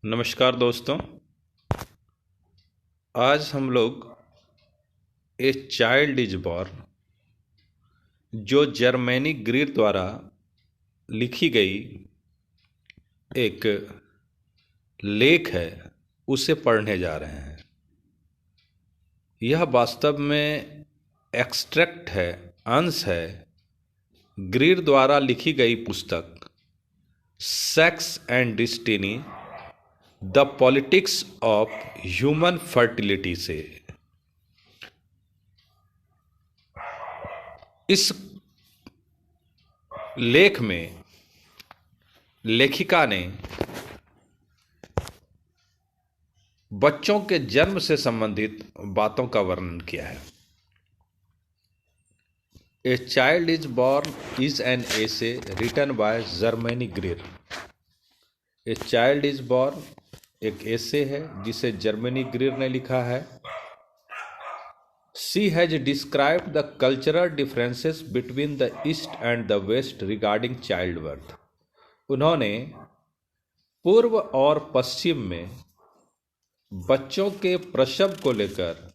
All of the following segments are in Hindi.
नमस्कार दोस्तों। आज हम लोग ए चाइल्ड इज बॉर्न जो जर्मनी ग्रीर द्वारा लिखी गई एक लेख है उसे पढ़ने जा रहे हैं। यह वास्तव में एक्सट्रैक्ट है, अंश है ग्रीर द्वारा लिखी गई पुस्तक sex and destiny the politics of human fertility से। इस लेख में लेखिका ने बच्चों के जन्म से संबंधित बातों का वर्णन किया है। A child is born is an essay written by Germaine Greer. A child is born एक एसे है जिसे जर्मनी ग्रीर ने लिखा है। She has described the cultural differences between the East and the West regarding childbirth. उन्होंने पूर्व और पश्चिम में बच्चों के प्रसव को लेकर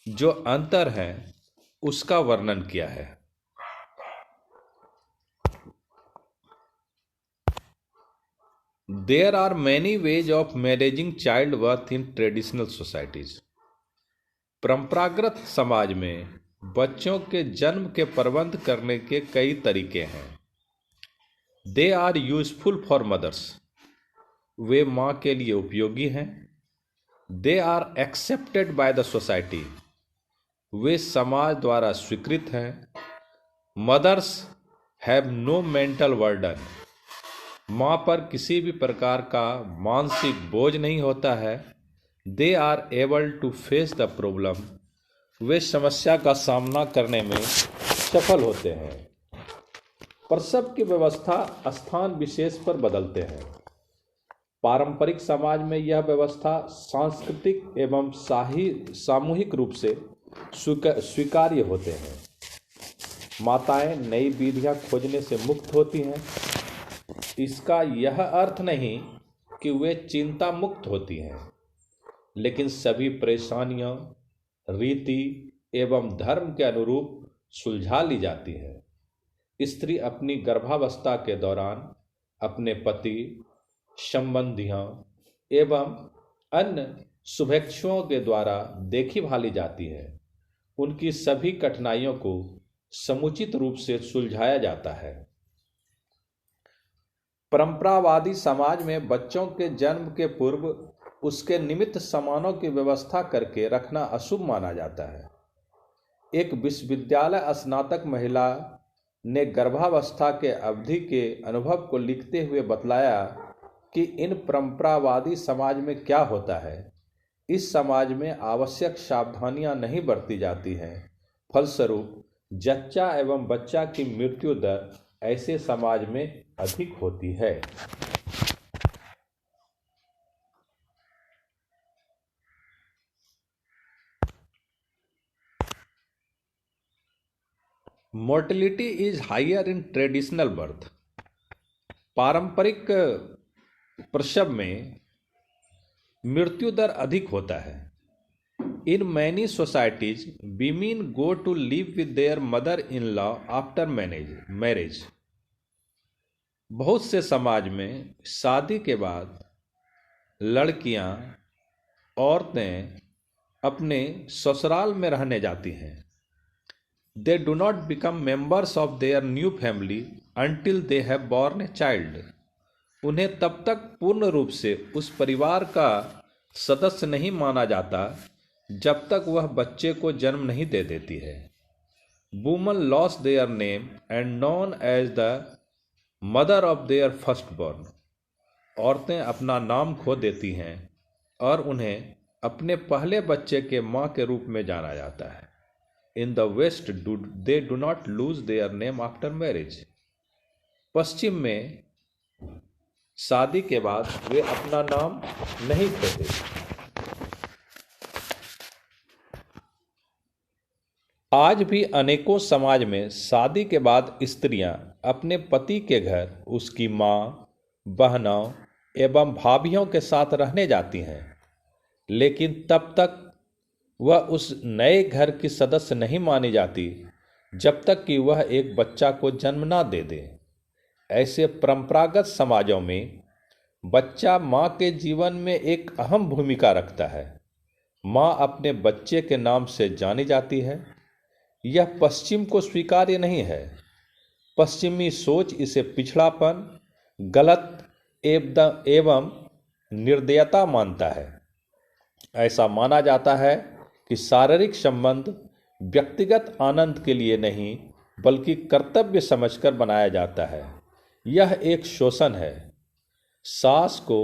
जो अंतर है उसका वर्णन किया है। There are many ways of managing childbirth in traditional societies. परंपरागत समाज में बच्चों के जन्म के प्रबंध करने के कई तरीके हैं। They are useful for mothers, वे माँ के लिए उपयोगी हैं। They are accepted by the society, वे समाज द्वारा स्वीकृत हैं। Mothers have no mental burden, माँ पर किसी भी प्रकार का मानसिक बोझ नहीं होता है। They are able to face the problem, वे समस्या का सामना करने में सफल होते हैं। प्रसव की व्यवस्था स्थान विशेष पर बदलते हैं। पारंपरिक समाज में यह व्यवस्था सांस्कृतिक एवं सामूहिक रूप से स्वीकार्य होते हैं। माताएं नई विधियां खोजने से मुक्त होती हैं। इसका यह अर्थ नहीं कि वे चिंता मुक्त होती हैं, लेकिन सभी परेशानियां रीति एवं धर्म के अनुरूप सुलझा ली जाती है। स्त्री अपनी गर्भावस्था के दौरान अपने पति, संबंधियों एवं अन्य शुभेच्छुओं के द्वारा देखी भाली जाती है। उनकी सभी कठिनाइयों को समुचित रूप से सुलझाया जाता है। परंपरावादी समाज में बच्चों के जन्म के पूर्व उसके निमित्त सामानों की व्यवस्था करके रखना अशुभ माना जाता है। एक विश्वविद्यालय स्नातक महिला ने गर्भावस्था के अवधि के अनुभव को लिखते हुए बतलाया कि इन परंपरावादी समाज में क्या होता है। इस समाज में आवश्यक सावधानियां नहीं बरती जाती हैं। फलस्वरूप जच्चा एवं बच्चा की मृत्यु दर ऐसे समाज में अधिक होती है। Mortality is higher in traditional birth, पारंपरिक प्रसव में मृत्यु दर अधिक होता है। In many societies women go to live with their mother in law after marriage. बहुत से समाज में शादी के बाद लड़कियां, औरतें अपने ससुराल में रहने जाती हैं। They do not become members of their new family until they have born a child. उन्हें तब तक पूर्ण रूप से उस परिवार का सदस्य नहीं माना जाता जब तक वह बच्चे को जन्म नहीं दे देती है। Women lost their name and known as the mother of their firstborn. औरतें अपना नाम खो देती हैं और उन्हें अपने पहले बच्चे के माँ के रूप में जाना जाता है। In the West, they do not lose their name after marriage. पश्चिम में शादी के बाद वे अपना नाम नहीं खोते। आज भी अनेकों समाज में शादी के बाद स्त्रियां अपने पति के घर उसकी माँ, बहनों एवं भाभीयों के साथ रहने जाती हैं, लेकिन तब तक वह उस नए घर की सदस्य नहीं मानी जाती जब तक कि वह एक बच्चा को जन्म ना दे दे। ऐसे परंपरागत समाजों में बच्चा माँ के जीवन में एक अहम भूमिका रखता है। माँ अपने बच्चे के नाम से जानी जाती है। यह पश्चिम को स्वीकार्य नहीं है। पश्चिमी सोच इसे पिछड़ापन, गलत एवं निर्दयता मानता है। ऐसा माना जाता है कि शारीरिक संबंध व्यक्तिगत आनंद के लिए नहीं बल्कि कर्तव्य समझकर बनाया जाता है। यह एक शोषण है। सास को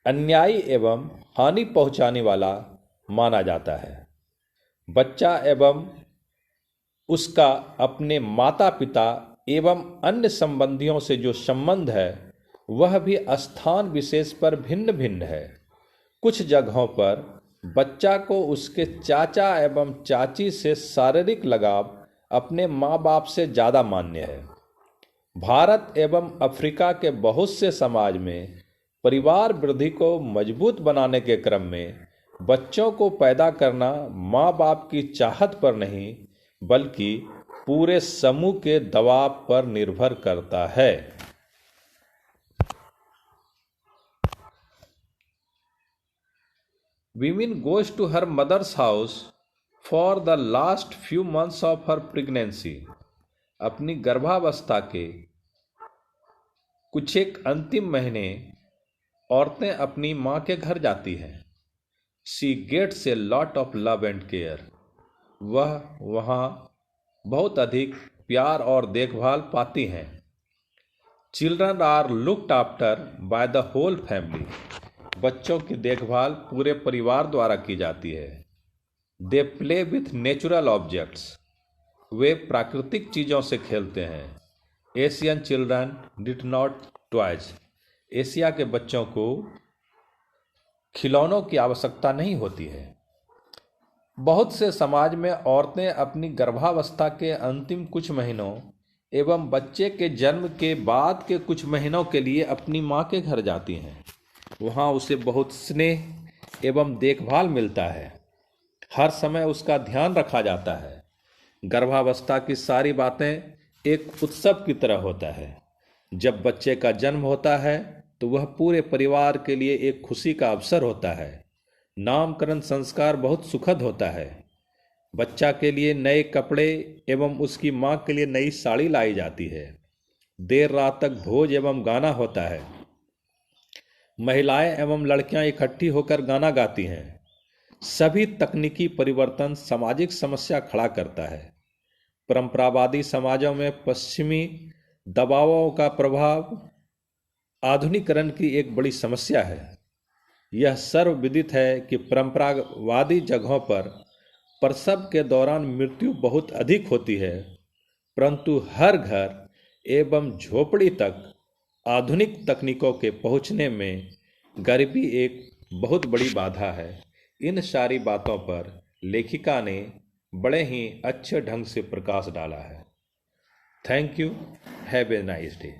अन्यायी एवं हानि पहुंचाने वाला माना जाता है। बच्चा एवं उसका अपने माता पिता एवं अन्य संबंधियों से जो संबंध है वह भी स्थान विशेष पर भिन्न भिन्न है। कुछ जगहों पर बच्चा को उसके चाचा एवं चाची से शारीरिक लगाव अपने माँ बाप से ज़्यादा मान्य है। भारत एवं अफ्रीका के बहुत से समाज में परिवार वृद्धि को मजबूत बनाने के क्रम में बच्चों को पैदा करना माँ बाप की चाहत पर नहीं बल्कि पूरे समूह के दबाव पर निर्भर करता है। Women goes to her mother's house for the last few months of her pregnancy. अपनी गर्भावस्था के कुछ एक अंतिम महीने औरतें अपनी माँ के घर जाती हैं। She gets a lot of love and care. वह वहाँ बहुत अधिक प्यार और देखभाल पाती हैं। Children are looked after by the whole family. बच्चों की देखभाल पूरे परिवार द्वारा की जाती है। They play with natural objects. वे प्राकृतिक चीज़ों से खेलते हैं। Asian children did not toys. Asia के बच्चों को खिलौनों की आवश्यकता नहीं होती है। बहुत से समाज में औरतें अपनी गर्भावस्था के अंतिम कुछ महीनों एवं बच्चे के जन्म के बाद के कुछ महीनों के लिए अपनी माँ के घर जाती हैं। वहाँ उसे बहुत स्नेह एवं देखभाल मिलता है। हर समय उसका ध्यान रखा जाता है। गर्भावस्था की सारी बातें एक उत्सव की तरह होता है। जब बच्चे का जन्म होता है तो वह पूरे परिवार के लिए एक खुशी का अवसर होता है। नामकरण संस्कार बहुत सुखद होता है। बच्चा के लिए नए कपड़े एवं उसकी माँ के लिए नई साड़ी लाई जाती है। देर रात तक भोज एवं गाना होता है। महिलाएं एवं लड़कियां इकट्ठी होकर गाना गाती हैं। सभी तकनीकी परिवर्तन सामाजिक समस्या खड़ा करता है। परंपरावादी समाजों में पश्चिमी दबावों का प्रभाव आधुनिकीकरण की एक बड़ी समस्या है। यह सर्वविदित है कि परंपरावादी जगहों पर प्रसव के दौरान मृत्यु बहुत अधिक होती है, परंतु हर घर एवं झोपड़ी तक आधुनिक तकनीकों के पहुंचने में गरीबी एक बहुत बड़ी बाधा है। इन सारी बातों पर लेखिका ने बड़े ही अच्छे ढंग से प्रकाश डाला है। Thank you. Have a nice day.